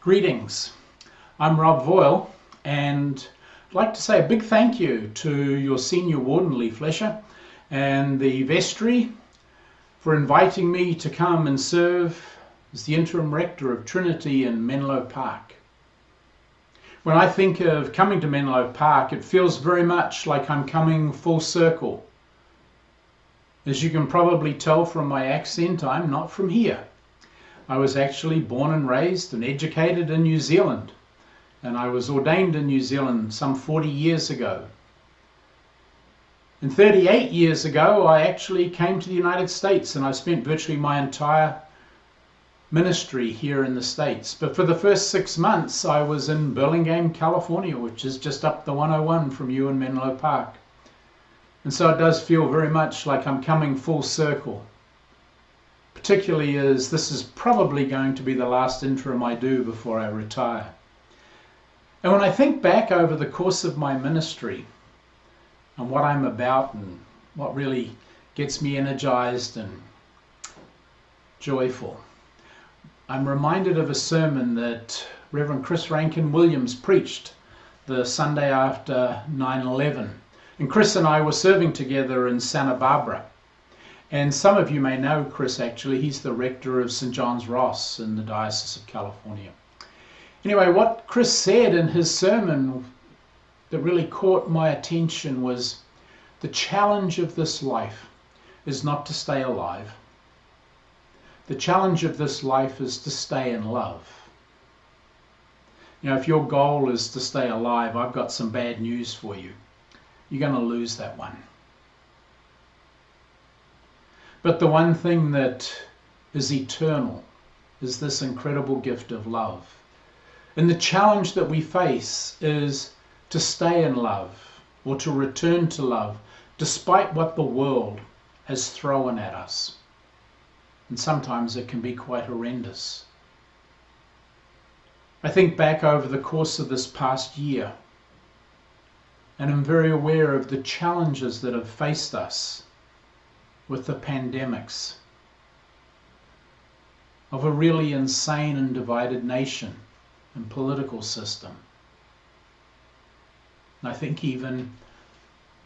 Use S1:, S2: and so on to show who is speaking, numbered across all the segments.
S1: Greetings, I'm Rob Voyle, and I'd like to say a big thank you to your senior warden, Lee Flesher, and the vestry for inviting me to come and serve as the interim rector of Trinity in Menlo Park. When I think of coming to Menlo Park, it feels very much like I'm coming full circle. As you can probably tell from my accent, I'm not from here. I was actually born and raised and educated in New Zealand, and I was ordained in New Zealand some 40 years ago. And 38 years ago, I actually came to the United States, and I spent virtually my entire ministry here in the States. But for the first 6 months, I was in Burlingame, California, which is just up the 101 from you in Menlo Park. And so it does feel very much like I'm coming full circle, particularly as this is probably going to be the last interim I do before I retire. And when I think back over the course of my ministry and what I'm about and what really gets me energized and joyful, I'm reminded of a sermon that Reverend Chris Rankin Williams preached the Sunday after 9/11. And Chris and I were serving together in Santa Barbara. And some of you may know Chris actually. He's the rector of St. John's Ross in the Diocese of California. Anyway, what Chris said in his sermon that really caught my attention was the challenge of this life is not to stay alive. The challenge of this life is to stay in love. You know, if your goal is to stay alive, I've got some bad news for you. You're going to lose that one. But the one thing that is eternal is this incredible gift of love. And the challenge that we face is to stay in love or to return to love despite what the world has thrown at us. And sometimes it can be quite horrendous. I think back over the course of this past year, and I'm very aware of the challenges that have faced us with the pandemics, of a really insane and divided nation and political system. And I think even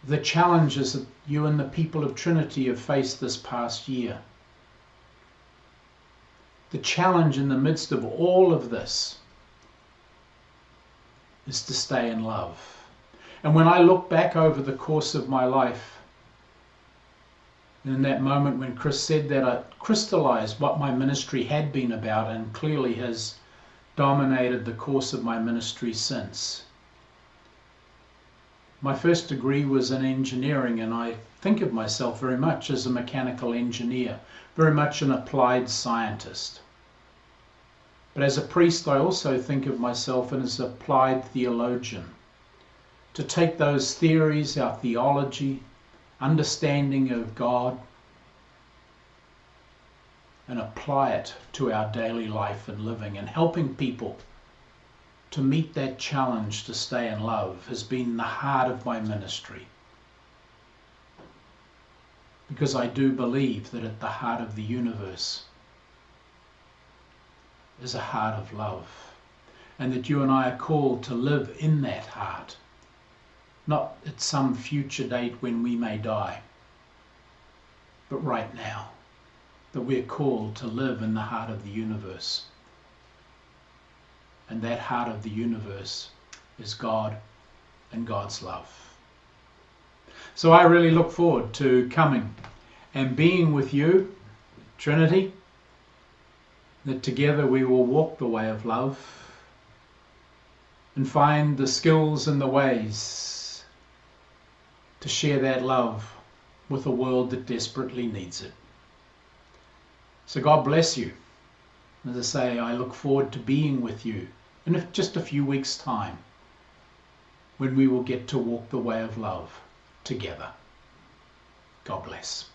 S1: the challenges that you and the people of Trinity have faced this past year. The challenge in the midst of all of this is to stay in love. And when I look back over the course of my life, in that moment when Chris said that, I crystallized what my ministry had been about and clearly has dominated the course of my ministry since. My first degree was in engineering, and I think of myself very much as a mechanical engineer, very much an applied scientist. But as a priest, I also think of myself as an applied theologian, to take those theories, our theology, understanding of God, and apply it to our daily life and living, and helping people to meet that challenge to stay in love has been the heart of my ministry. Because I do believe that at the heart of the universe is a heart of love, and that you and I are called to live in that heart. Not at some future date when we may die, but right now, that we're called to live in the heart of the universe. And that heart of the universe is God and God's love. So I really look forward to coming and being with you, Trinity, that together we will walk the way of love and find the skills and the ways to share that love with a world that desperately needs it. So God bless you. As I say, I look forward to being with you in just a few weeks' time, when we will get to walk the way of love together. God bless.